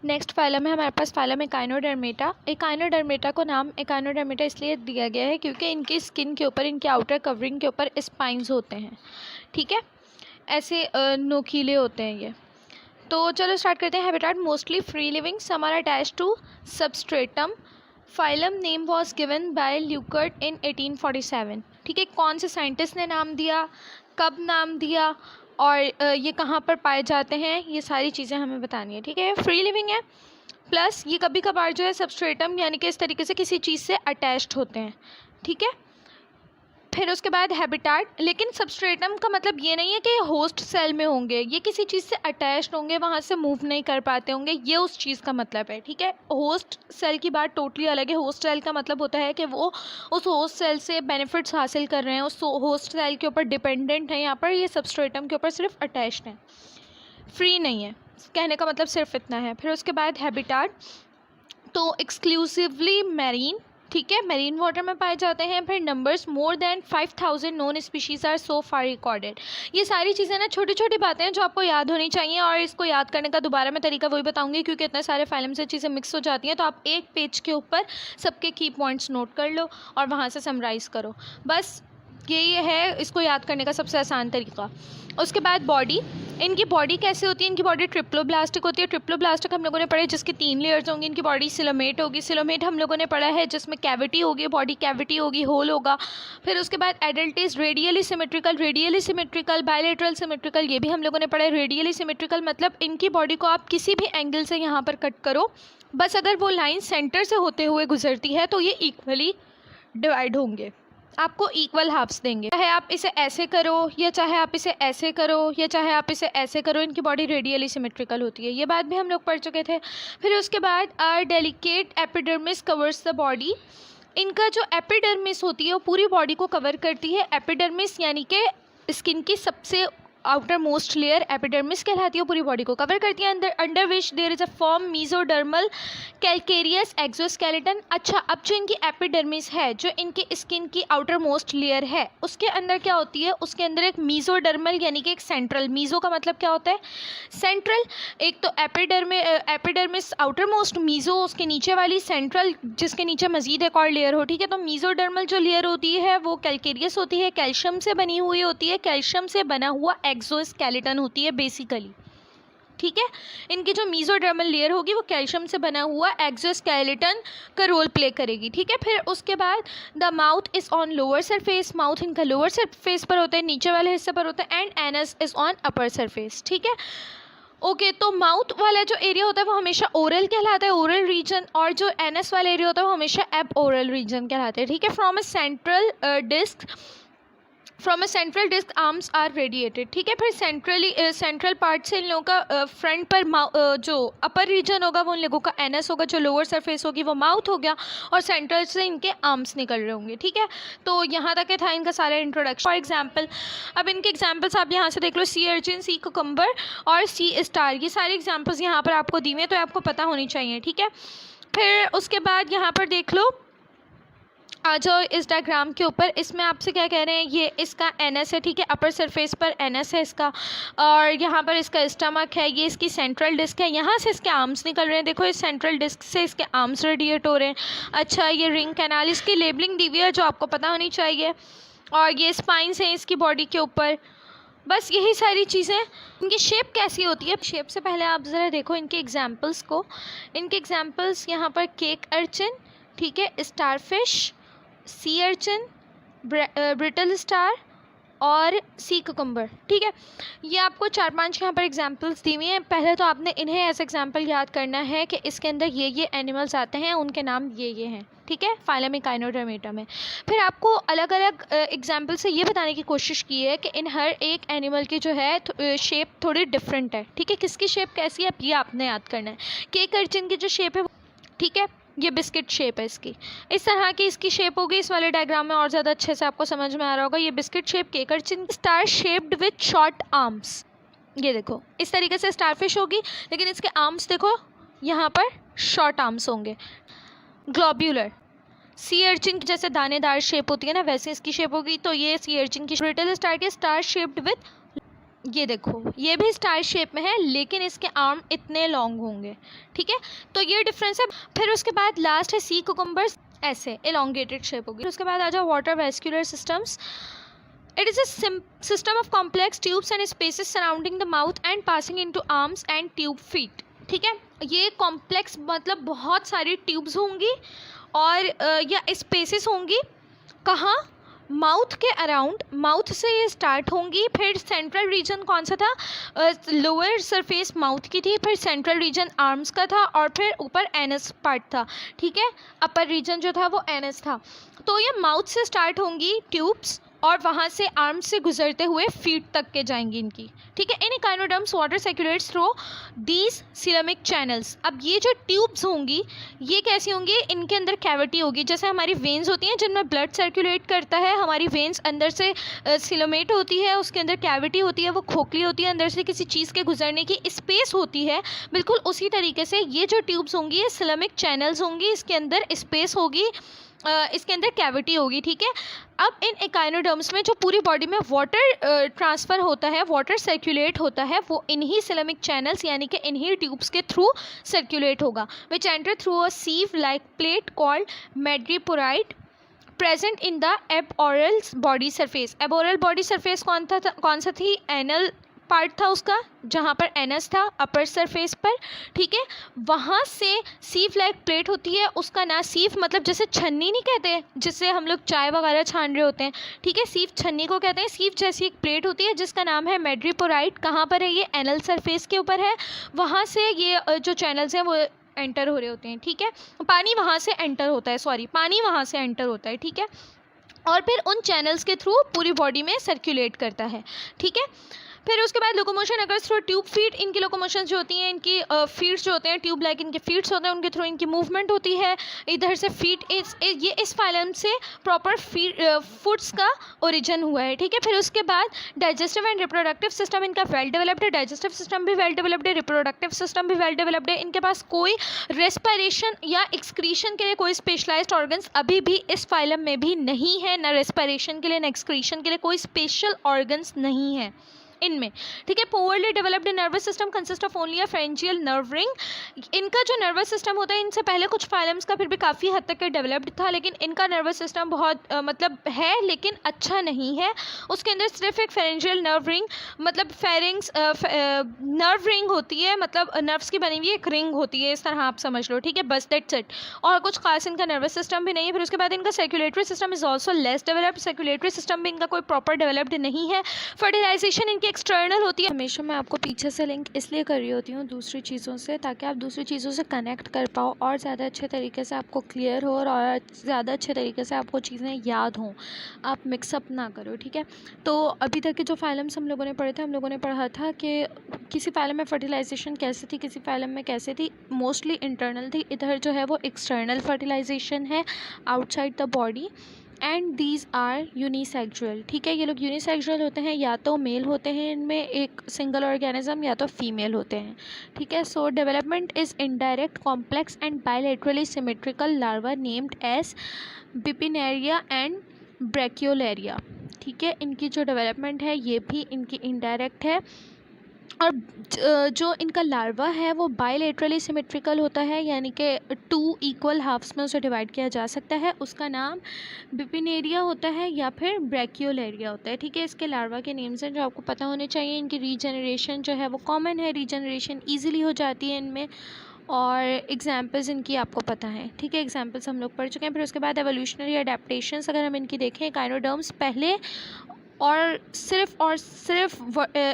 Next phylum है हमारे पास phylum echinodermata. Echinodermata को नाम एकाइनोडर्मेटा इसलिए दिया गया है क्योंकि इनकी स्किन के ऊपर, इनके आउटर कवरिंग के ऊपर स्पाइंस होते हैं, ठीक है, ऐसे नोकीले होते हैं ये। तो चलो स्टार्ट करते हैं। Habitat mostly free living, some are attached to substratum. Phylum name was given by Leuckart in 1847, ठीक है। कौन से साइंटिस्ट ने नाम दिया, कब नाम दिया और ये कहाँ पर पाए जाते हैं, ये सारी चीज़ें हमें बतानी है, ठीक है। फ्री लिविंग है, प्लस ये कभी कभार जो है सबस्ट्रेटम यानी कि इस तरीके से किसी चीज़ से अटैच्ड होते हैं, ठीक है। फिर उसके बाद हैबिटेट, लेकिन सबस्ट्रेटम का मतलब ये नहीं है कि होस्ट सेल में होंगे, ये किसी चीज़ से अटैच्ड होंगे, वहाँ से मूव नहीं कर पाते होंगे, ये उस चीज़ का मतलब है, ठीक है। होस्ट सेल की बात टोटली अलग है। होस्ट सेल का मतलब होता है कि वो उस होस्ट सेल से बेनिफिट्स हासिल कर रहे हैं, उस होस्ट सेल के ऊपर डिपेंडेंट हैं। यहाँ पर ये सबस्ट्रेटम के ऊपर सिर्फ अटैच्ड हैं, फ्री नहीं है, कहने का मतलब सिर्फ इतना है। फिर उसके बाद हैबिटेट, तो एक्सक्लूसिवली मैरीन, ठीक है, मैरीन वाटर में पाए जाते हैं। फिर numbers, more than 5000 known species are so far recorded. ये सारी चीज़ें ना छोटी छोटी बातें हैं जो आपको याद होनी चाहिए, और इसको याद करने का दोबारा मैं तरीका वही बताऊंगी क्योंकि इतने सारे फाइलम से चीज़ें मिक्स हो जाती हैं। तो आप एक पेज के ऊपर सबके की पॉइंट्स नोट कर लो और वहाँ से समराइज़ करो, बस यही है इसको याद करने का सबसे आसान तरीका। उसके बाद बॉडी, इनकी बॉडी कैसे होती है, इनकी बॉडी ट्रिप्लोब्लास्टिक होती है। ट्रिप्लोब्लास्टिक हम लोगों ने पढ़ा जिसकी 3 लेयर्स होंगी। इनकी बॉडी सिलोमेट होगी। सिलोमेट हम लोगों ने पढ़ा है जिसमें कैविटी होगी, बॉडी कैविटी होगी, होल होगा। फिर उसके बाद adults, radially symmetrical, radially symmetrical, bilateral symmetrical, ये भी हम लोगों ने पढ़ा है। रेडियली सिमेट्रिकल मतलब इनकी बॉडी को आप किसी भी एंगल से यहाँ पर कट करो, बस अगर वो लाइन सेंटर से होते हुए गुजरती है तो ये इक्वली डिवाइड होंगे, आपको इक्वल हाफ्स देंगे। चाहे आप इसे ऐसे करो या चाहे आप इसे ऐसे करो या चाहे आप इसे ऐसे करो, इनकी बॉडी रेडियली सिमेट्रिकल होती है। ये बात भी हम लोग पढ़ चुके थे। फिर उसके बाद are delicate epidermis covers the body. इनका जो एपिडर्मिस होती है वो पूरी बॉडी को कवर करती है। एपिडर्मिस यानी कि स्किन की सबसे आउटर मोस्ट लेयर एपिडर्मिस कहलाती है, पूरी बॉडी को कवर करती है। Under which there is a form mesodermal calcareous exoskeleton. अच्छा, अब जो इनकी एपिडर्मिस है, जो इनकी स्किन की आउटर मोस्ट लेयर है, उसके अंदर क्या होती है, उसके अंदर एक मीजोडर्मल यानी कि एक सेंट्रल, मीजो का मतलब क्या होता है, सेंट्रल। एक तो एपिडर्मिस आउटर मोस्ट, मीजो उसके नीचे वाली, सेंट्रल जिसके नीचे मजीद एक और लेयर हो, ठीक है। तो मीजोडर्मल जो लेयर होती है वो कैल्केरियस होती है, कैल्शियम से बनी हुई होती है, कैल्शियम से बना हुआ एक्सोस्केलेटन होती है बेसिकली, ठीक है। इनकी जो मीजोडर्मल लेयर होगी वो कैल्शियम से बना हुआ एक्सोस्केलेटन का रोल प्ले करेगी, ठीक है। फिर उसके बाद the mouth is on lower surface, mouth इनका लोअर सरफेस पर होता है, नीचे वाले हिस्से पर होता है। And anus is on upper surface, ठीक है। ओके, तो माउथ वाला जो एरिया होता है वो हमेशा ओरल कहलाता है, ओरल रीजन, और जो एनस वाला एरिया होता है वो हमेशा एब ओरल रीजन कहलाता है, ठीक है। From a central disc arms are radiated, ठीक है। फिर सेंट्रल पार्ट से इन लोगों का फ्रंट पर जो अपर रीजन होगा वो इन लोगों का एनस होगा, जो लोअर सरफेस होगी वो माउथ हो गया, और सेंट्रल से इनके आर्म्स निकल रहे होंगे, ठीक है। तो यहाँ तक था इनका सारा इंट्रोडक्शन। फॉर एग्जाम्पल, अब इनके एग्जाम्पल्स आप यहाँ से देख लो, सी अर्चिन, सी कुकम्बर और सी स्टार, ये सारे एग्जाम्पल्स यहाँ पर आपको दिए हैं, तो आपको पता होनी चाहिए, ठीक है। फिर उसके बाद यहाँ पर देख लो, आ जाओ इस डायग्राम के ऊपर, इसमें आपसे क्या कह रहे हैं, ये इसका एनएस है, ठीक है, अपर सरफेस पर एनएस है इसका, और यहाँ पर इसका स्टमक है, ये इसकी सेंट्रल डिस्क है, यहाँ से इसके आर्म्स निकल रहे हैं, देखो इस सेंट्रल डिस्क से इसके आर्म्स रेडिएट हो रहे हैं। अच्छा, ये रिंग कैनाल, इसकी लेबलिंग दी हुई है जो आपको पता होनी चाहिए, और ये स्पाइंस हैं इसकी बॉडी के ऊपर। बस यही सारी चीज़ें। इनकी शेप कैसी होती है, शेप से पहले आप ज़रा देखो इनके एग्जाम्पल्स को। इनके एग्जाम्पल्स यहाँ पर केक अर्चिन, ठीक है, starfish, sea urchin, brittle star और सी कुकम्बर, ठीक है। ये आपको 4-5 यहाँ पर एग्जांपल्स दी हुई हैं। पहले तो आपने इन्हें ऐसे एग्जांपल याद करना है कि इसके अंदर ये एनिमल्स आते हैं, उनके नाम ये हैं, ठीक है, फाइलम एकाइनोडर्मेटा में। फिर आपको अलग अलग एग्जांपल से ये बताने की कोशिश की है कि इन हर एक एनिमल की जो है शेप थोड़ी डिफरेंट है, ठीक है। किसकी शेप कैसी है ये आपने याद करना है। केक अर्चिन की जो शेप है, ठीक है, ये बिस्किट शेप है इसकी, इस तरह की इसकी शेप होगी। इस वाले डायग्राम में और ज़्यादा अच्छे से आपको समझ में आ रहा होगा। ये biscuit shape cake urchin. Star shaped with short arms, ये देखो इस तरीके से स्टारफिश होगी, लेकिन इसके आर्म्स देखो यहाँ पर शॉर्ट आर्म्स होंगे। ग्लोब्यूलर, सी अर्चिन की जैसे दानेदार शेप होती है ना, वैसे इसकी शेप होगी। तो ये सी अर्चिन की। ब्रिटल स्टार के स्टार शेप्ड विथ ये देखो, ये भी स्टार शेप में है लेकिन इसके आर्म इतने लॉन्ग होंगे, ठीक है। तो ये डिफरेंस है। फिर उसके बाद लास्ट है सी कुकुम्बर्स, ऐसे एलोंगेटेड शेप होगी। उसके बाद आ जाओ water vascular systems. It is a system of complex tubes and spaces surrounding the mouth and passing into arms and tube feet, ठीक है। ये कॉम्प्लेक्स मतलब बहुत सारी ट्यूब्स होंगी और या स्पेसेस होंगी, कहाँ, माउथ के अराउंड, माउथ से ये स्टार्ट होंगी। फिर सेंट्रल रीजन कौन सा था, लोअर सरफेस माउथ की थी, फिर सेंट्रल रीजन आर्म्स का था और फिर ऊपर एनस पार्ट था, ठीक है। अपर रीजन जो था वो एनस था। तो ये माउथ से स्टार्ट होंगी ट्यूब्स और वहाँ से आर्म्स से गुजरते हुए फीट तक के जाएंगी इनकी, ठीक है। In echinoderms water circulates through these coelomic channels. अब ये जो ट्यूब्स होंगी ये कैसी होंगी, इनके अंदर कैविटी होगी, जैसे हमारी वेन्स होती हैं जिनमें ब्लड सर्कुलेट करता है, हमारी वेन्स अंदर से सिलोमेट होती है, उसके अंदर कैविटी होती है, वो खोखली होती है, अंदर से किसी चीज़ के गुजरने की स्पेस होती है। बिल्कुल उसी तरीके से ये जो ट्यूब्स होंगी ये सिलेमिक चैनल्स होंगी, इसके अंदर स्पेस होगी, इसके अंदर कैविटी होगी, ठीक है। अब इन इकाइनोडर्म्स में जो पूरी बॉडी में वाटर ट्रांसफ़र होता है, वाटर सर्कुलेट होता है, वो इन्हीं सिलेमिक चैनल्स यानी कि इन्हीं ट्यूब्स के थ्रू सर्कुलेट होगा, which enter through a sieve like plate called madreporite present in the aboral body surface. Aboral body surface कौन सा थी, एनल पार्ट था उसका, जहाँ पर एनस था अपर सरफेस पर, ठीक है। वहाँ से सीफ लाइक प्लेट होती है, उसका ना, सीफ मतलब जैसे छन्नी नहीं कहते जिससे हम लोग चाय वगैरह छान रहे होते हैं, ठीक है, सीफ छन्नी को कहते हैं। सीफ जैसी एक प्लेट होती है जिसका नाम है मैड्रीपोराइड। कहाँ पर है ये, एनल सरफेस के ऊपर है। वहाँ से ये जो चैनल्स हैं वो एंटर हो रहे होते हैं, ठीक है। पानी वहाँ से एंटर होता है, पानी वहाँ से एंटर होता है, ठीक है। और फिर उन चैनल्स के थ्रू पूरी बॉडी में सर्कुलेट करता है, ठीक है। फिर उसके बाद लोकोमोशन अगर थ्रू ट्यूब फीट, इनकी लोकोमोशन जो होती हैं, इनकी फीट्स जो होते हैं, ट्यूब लाइक इनके फीट्स होते हैं, उनके थ्रू इनकी मूवमेंट होती है। इधर से फीट ये इस फाइलम से प्रॉपर फुट्स का ओरिजिन हुआ है, ठीक है। फिर उसके बाद डाइजेस्टिव एंड रिप्रोडक्टिव सिस्टम इनका वेल डेवलप्ड है, डाइजेस्टिव सिस्टम भी वेल डेवलप्ड है, रिप्रोडक्टिव सिस्टम भी वेल डेवलप्ड है। इनके पास कोई रेस्पिरेशन या एक्सक्रीशन के लिए कोई स्पेशलाइज्ड ऑर्गन्स अभी भी इस फाइलम में भी नहीं है, ना रेस्पिरेशन के लिए ना एक्सक्रीशन के लिए कोई स्पेशल ऑर्गन्स नहीं है इनमें, ठीक है। Poorly developed nervous system consist of only a pharyngeal nerve ring. इनका जो नर्वस सिस्टम होता है, इनसे पहले कुछ फाइलम्स का फिर भी काफ़ी हद तक डेवलप्ड था, लेकिन इनका नर्वस सिस्टम बहुत मतलब है लेकिन अच्छा नहीं है। उसके अंदर सिर्फ एक फेरेंजियल नर्व रिंग मतलब फेरिंग्स नर्व रिंग होती है, मतलब नर्व्स की बनी हुई एक रिंग होती है, इस तरह आप समझ लो, ठीक है, बस दैट्स इट। और कुछ खास इनका नर्वस सिस्टम भी नहीं है। फिर उसके बाद इनका circulatory system is also less developed, circulatory system भी इनका कोई प्रॉपर डेवलप्ड नहीं है। फर्टिलाइजेशन इनकी एक्सटर्नल होती है। हमेशा मैं आपको पीछे से लिंक इसलिए कर रही होती हूँ दूसरी चीज़ों से, ताकि आप दूसरी चीज़ों से कनेक्ट कर पाओ और ज़्यादा अच्छे तरीके से आपको क्लियर हो और ज़्यादा अच्छे तरीके से आपको चीज़ें याद हों, आप मिक्सअप ना करो, ठीक है। तो अभी तक के जो फाइलम्स हम लोगों ने पढ़े थे, हम लोगों ने पढ़ा था कि किसी फाइलम में फर्टिलाइजेशन कैसे थी, किसी फाइलम में कैसे थी, मोस्टली इंटरनल थी। इधर जो है वो एक्सटर्नल फर्टिलाइजेशन है, outside the body, and these are unisexual, ठीक है। ये लोग यूनिसेक्सुअल होते हैं, या तो मेल होते हैं इनमें एक सिंगल ऑर्गेनिज्म, या तो फीमेल होते हैं, ठीक है। So development is indirect complex and bilaterally symmetrical larva named as bipinnaria and brachiolaria, ठीक है। इनकी जो डेवलपमेंट है ये भी इनकी इनडायरेक्ट है, और जो इनका लार्वा है वो बायलैटरली सिमेट्रिकल होता है, यानी कि 2 इक्वल हाफ्स में उसे डिवाइड किया जा सकता है। उसका नाम बिपिनेरिया होता है या फिर ब्रैकियोलेरिया होता है, ठीक है। इसके लार्वा के नेम्स हैं जो आपको पता होने चाहिए। इनकी रीजनरेशन जो है वो कॉमन है, रीजनरेशन ईजिली हो जाती है इनमें, और एग्जाम्पल्स इनकी आपको पता है, ठीक है। एग्जाम्पल्स हम लोग पढ़ चुके हैं। फिर उसके बाद एवोल्यूशनरी अडेप्टेशंस अगर हम इनकी देखें, काइनोडर्म्स पहले और सिर्फ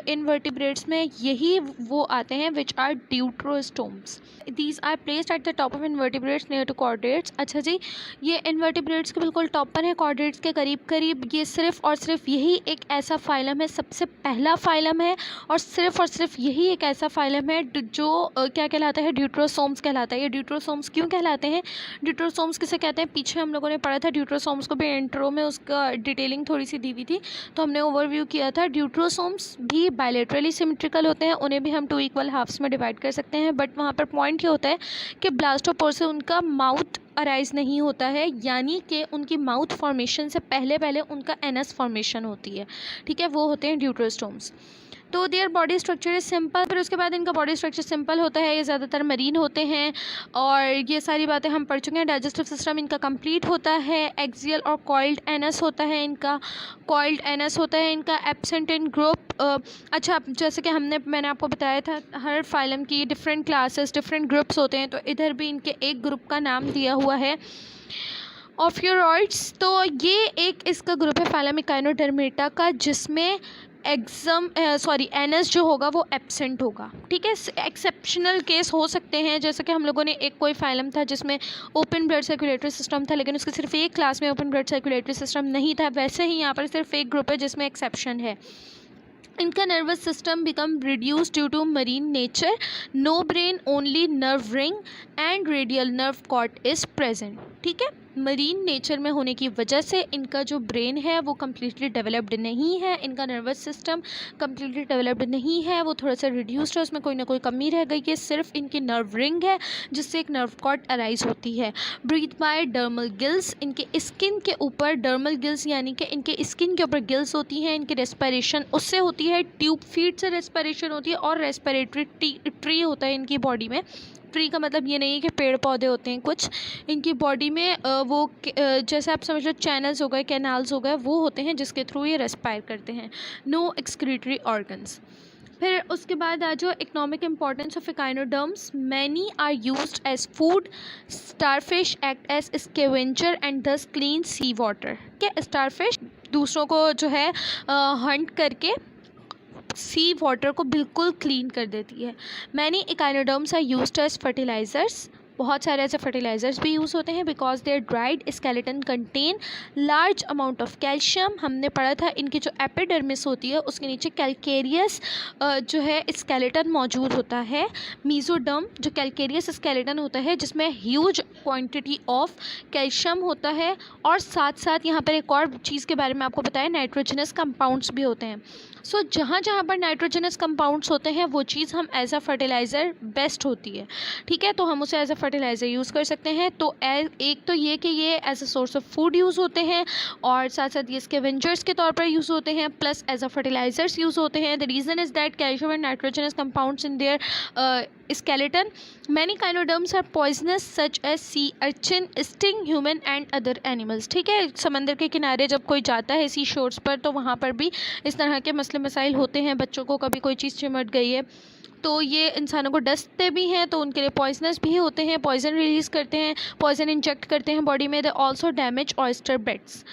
इनवर्टिब्रेट्स में यही वो आते हैं which are deuterostomes. These are placed at the top of invertebrates near to chordates. अच्छा जी, ये इनवर्टिब्रेट्स के बिल्कुल टॉप पर है, कॉर्डेट्स के करीब करीब। ये सिर्फ और सिर्फ यही एक ऐसा फाइलम है, सबसे पहला फाइलम है, और सिर्फ यही एक ऐसा फाइलम है जो क्या कहलाता है, ड्यूट्रोसोम्स कहलाता है। ये ड्यूट्रोसोम्स क्यों कहलाते हैं, ड्यूट्रोसोम्स किसे कहते हैं, पीछे हम लोगों ने पढ़ा था ड्यूट्रोसोम्स को भी, इंट्रो में उसका डिटेलिंग थोड़ी सी दी हुई थी, तो हमने ओवरव्यू किया था। ड्यूट्रोसोम्स भी बायलैटरली सिमेट्रिकल होते हैं, उन्हें भी हम 2 इक्वल हाफ्स में डिवाइड कर सकते हैं, बट वहाँ पर पॉइंट ये होता है कि ब्लास्टोपोर से उनका माउथ अराइज नहीं होता है, यानी कि उनकी माउथ फॉर्मेशन से पहले उनका एनस फॉर्मेशन होती है, ठीक है। वो होते हैं ड्यूट्रोस्टोम्स। तो their body structure is simple. फिर उसके बाद इनका बॉडी स्ट्रक्चर सिंपल होता है, ये ज़्यादातर मरीन होते हैं और ये सारी बातें हम पढ़ चुके हैं। डाइजेस्टिव सिस्टम इनका कंप्लीट होता है, एक्सियल और कॉइल्ड एनस होता है इनका, कॉइल्ड एनस होता है इनका, एब्सेंट इन ग्रुप। अच्छा, जैसे कि मैंने आपको बताया था हर फाइलम की डिफरेंट क्लासेस डिफरेंट ग्रुप्स होते हैं, तो इधर भी इनके एक ग्रुप का नाम दिया हुआ है ऑफ्यूरॉइड्स। तो ये एक इसका ग्रुप है फाइलम इकाइनोडर्मेटा का, जिसमें एनस जो होगा वो एब्सेंट होगा। ठीक है, एक्सेप्शनल केस हो सकते हैं, जैसे कि हम लोगों ने एक कोई फाइलम था जिसमें ओपन ब्लड सर्कुलेटरी सिस्टम था, लेकिन उसके सिर्फ एक क्लास में ओपन ब्लड सर्कुलेटरी सिस्टम नहीं था। वैसे ही यहाँ पर सिर्फ एक ग्रुप है जिसमें एक्सेप्शन है। इनका nervous system become reduce due to marine nature, no brain, only nerve ring and radial nerve cord is present. ठीक है, मरीन नेचर में होने की वजह से इनका जो ब्रेन है वो कम्प्लीटली डेवलप्ड नहीं है, इनका नर्वस सिस्टम कम्प्लीटली डेवलप्ड नहीं है, वो थोड़ा सा रिड्यूस्ड है, उसमें कोई ना कोई कमी रह गई है। सिर्फ इनकी नर्व रिंग है जिससे एक नर्व कॉर्ड अराइज होती है। ब्रीथ बाय डर्मल गिल्स, इनके स्किन के ऊपर डर्मल गिल्स यानी कि इनके स्किन के ऊपर गिल्स होती हैं। इनकी रेस्पिरेशन उससे होती है, ट्यूब फीट से रेस्पिरेशन होती है और रेस्पिरेटरी ट्री होता है इनकी बॉडी में। ट्री का मतलब ये नहीं है कि पेड़ पौधे होते हैं कुछ, इनकी बॉडी में जैसे आप समझ लो चैनल्स हो गए, कैनाल्स हो गए, वो होते हैं जिसके थ्रू ये रेस्पायर करते हैं। No excretory organs. फिर उसके बाद आ जाओ economic importance of echinoderms. Many are used as food, starfish act as scavenger and thus clean sea water. क्या स्टारफिश दूसरों को जो है हंट करके सी वाटर को बिल्कुल क्लीन कर देती है। Many echinoderms are used as fertilizers, बहुत सारे ऐसे फर्टिलाइजर्स भी यूज़ होते हैं because their dried skeleton contain large amount of calcium. हमने पढ़ा था इनकी जो एपिडर्मिस होती है उसके नीचे कैल्केरियस जो है स्केलेटन मौजूद होता है। मीजोडर्म जो कैल्केरियस स्केलेटन होता है जिसमें ह्यूज क्वांटिटी ऑफ कैल्शियम होता है, और साथ साथ यहाँ पर एक और चीज़ के बारे में आपको बताया, नाइट्रोजनस कंपाउंड्स भी होते हैं। सो जहाँ जहाँ पर नाइट्रोजनस कंपाउंड्स होते हैं वो चीज़ हम एज अ फर्टिलाइज़र बेस्ट होती है। ठीक है, तो हम उसे एज अ फर्टिलाइज़र यूज़ कर सकते हैं। तो एक तो ये कि ये as a source of food use होते हैं और साथ साथ ये स्कैवेंजर्स के तौर पर यूज़ होते हैं, plus as a fertilizers use होते हैं। The reason is that calcium and nitrogenous compounds in their skeleton. Many echinoderms are poisonous such as sea urchin, sting human and other animals. ठीक है, समंदर के किनारे जब कोई जाता है सी शोर्स पर तो वहाँ पर भी इस तरह के मसले मसाइल होते हैं। बच्चों को कभी कोई चीज़ चिमट गई है तो ये इंसानों को डसते भी हैं, तो उनके लिए पॉइजनस भी होते हैं, पॉइजन रिलीज़ करते हैं, पॉइजन इंजेक्ट करते हैं बॉडी में। They also damage oyster beds.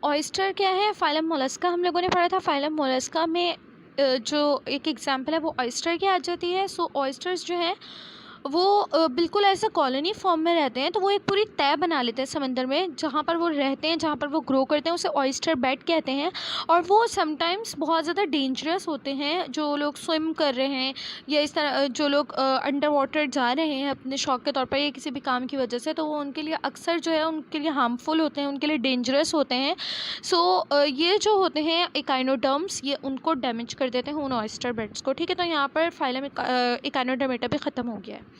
Oyster क्या है? फाइलम मोलस्का हम लोगों ने पढ़ा था। फाइलम मोलस्का में जो एक एग्जांपल है वो ऑयस्टर की आ जाती है। सो ऑयस्टर्स जो हैं वो बिल्कुल ऐसे कॉलोनी फॉर्म में रहते हैं, तो वो एक पूरी तह बना लेते हैं समंदर में जहाँ पर वो रहते हैं, जहाँ पर वो ग्रो करते हैं, उसे ऑयस्टर बेड कहते हैं। और वो समटाइम्स बहुत ज़्यादा डेंजरस होते हैं। जो लोग स्विम कर रहे हैं या इस तरह जो लोग अंडर वाटर जा रहे हैं अपने शौक़ के तौर पर या किसी भी काम की वजह से, तो वो उनके लिए अक्सर जो है उनके लिए हार्मफुल होते हैं, उनके लिए डेंजरस होते हैं। सो ये जो होते हैं इकाइनोडर्म्स, ये उनको डैमेज कर देते हैं उन ऑयस्टर बेड्स को। ठीक है, तो यहाँ पर फाइलम इकाइनोडर्मेटा भी ख़त्म हो गया है।